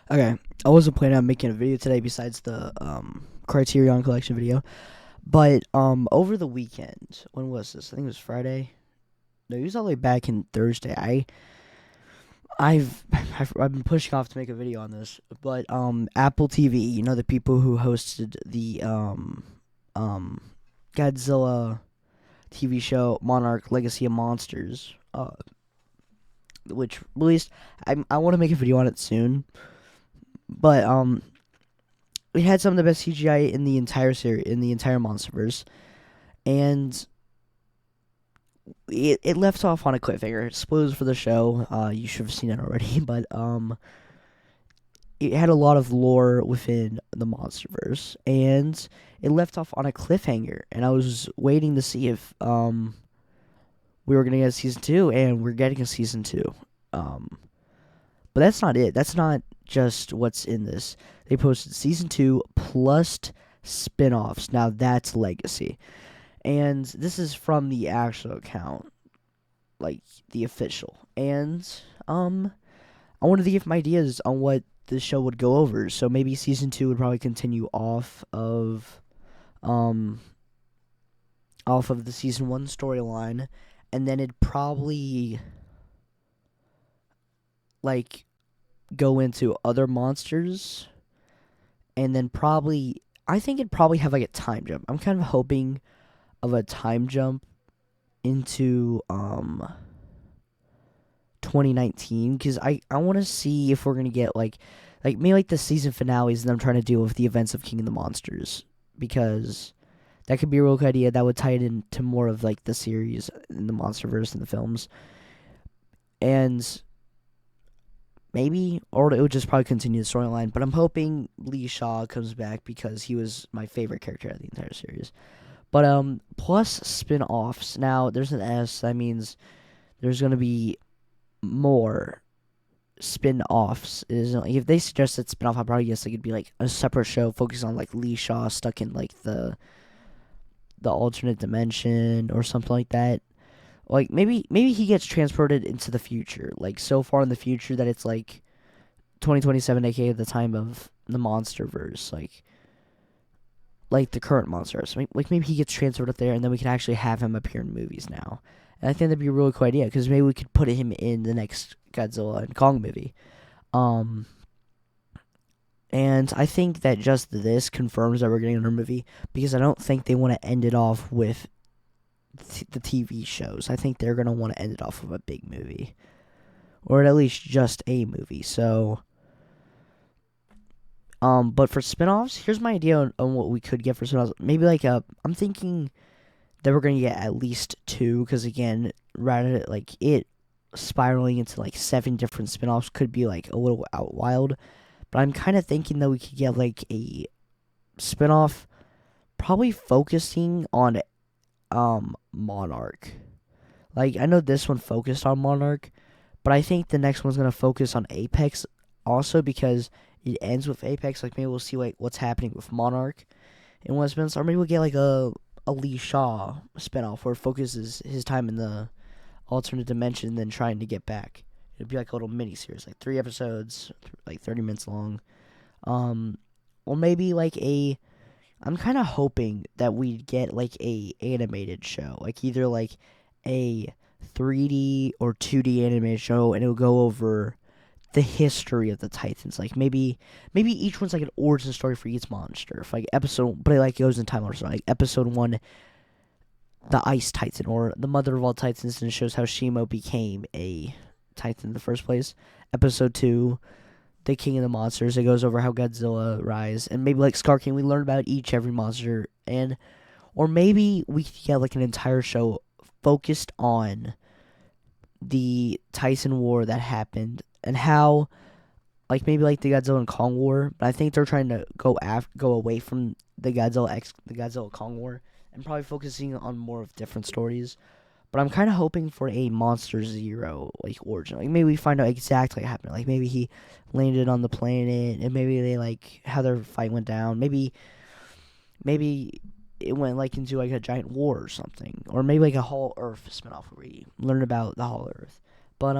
Okay, I wasn't planning on making a video today besides the Criterion Collection video, but over the weekend, when was this? I think it was Friday. No, it was all the way back in Thursday. I've been pushing off to make a video on this, but Apple TV, the people who hosted the um Godzilla TV show Monarch Legacy of Monsters, which released. I want to make a video on it soon, but it had some of the best CGI in the entire series, in the entire MonsterVerse, and it left off on a cliffhanger. Spoilers for the show. You should have seen it already, but it had a lot of lore within the MonsterVerse, and it left off on a cliffhanger. And I was waiting to see if we were gonna get a season two, and we're getting a season two. Um, but that's not it. That's not just what's in this. They posted season two plus spin-offs. Now that's legacy. And this is from the actual account, like the official. And I wanted to give my ideas on what the show would go over. So maybe season two would probably continue um off of the season one storyline, and then it'd probably like go into other monsters, and then probably I think it'd probably have like a time jump. I'm kind of hoping of a time jump into 2019, because I want to see if we're gonna get like maybe like the season finales and them trying to deal with the events of King of the Monsters, because that could be a real good idea. That would tie it into more of like the series in the MonsterVerse and the films, and maybe, or it would just probably continue the storyline. But I'm hoping Lee Shaw comes back because he was my favorite character of the entire series. But plus spin-offs. Now there's an S. That means there's gonna be more spin-offs. Is like, if they suggested spin-off, I probably guess it could be like a separate show focused on like Lee Shaw stuck in like the alternate dimension or something like that. Like maybe he gets transported into the future, like so far in the future that it's like 2027, aka the time of the MonsterVerse, like the current monsters. Like maybe he gets transferred up there, and then we can actually have him appear in movies now. And I think that'd be a really cool idea, because maybe we could put him in the next Godzilla and Kong movie. Um, and I think that just this confirms that we're getting another movie, because I don't think they want to end it off with the TV shows. I think they're gonna want to end it off with a big movie, or at least just a movie. So but for spin-offs, here's my idea on what we could get for spin-offs. Maybe like I'm thinking that we're gonna get at least two, because again, rather like it spiraling into like seven different spin-offs could be like a little out wild. But I'm kind of thinking that we could get like a spin-off, probably focusing on Monarch. Like I know this one focused on Monarch, but I think the next one's gonna focus on Apex also, because it ends with Apex. Like maybe we'll see like what's happening with Monarch in Westminster, or maybe we'll get like a Lee Shaw spinoff where it focuses his time in the alternate dimension and then trying to get back. It'd be like a little mini series, like 3 episodes, like 30 minutes long. Um, or maybe like a. I'm kind of hoping that we get like a animated show, like either like a 3D or 2D animated show, and it'll go over the history of the Titans. Like maybe each one's like an origin story for each monster. If like episode, but it like goes in time order. So like episode one, the Ice Titan, or the mother of all Titans, and it shows how Shimo became a Titan in the first place. Episode two, the King of the Monsters. It goes over how Godzilla rise, and maybe like Scar King. We learn about every monster, and or maybe we could get like an entire show focused on the Tyson War that happened, and how like maybe like the Godzilla and Kong War, but I think they're trying to go away from the Godzilla Kong War, and probably focusing on more of different stories. But I'm kind of hoping for a Monster Zero like origin. Like maybe we find out exactly what happened. Like maybe he landed on the planet, and maybe they like how their fight went down. Maybe it went like into like a giant war or something, or maybe like a Hollow Earth spinoff where we learn about the Hollow Earth. But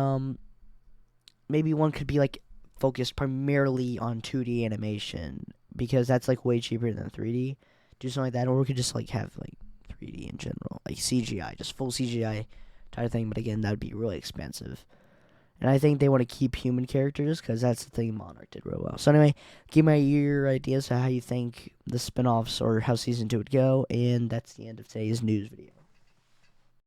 maybe one could be like focus primarily on 2D animation because that's like way cheaper than 3D. Do something like that, or we could just like have like 3D in general, like CGI, just full CGI type of thing. But again, that would be really expensive. And I think they want to keep human characters because that's the thing Monarch did real well. So anyway, give me your ideas of how you think the spinoffs or how season 2 would go, and that's the end of today's news video.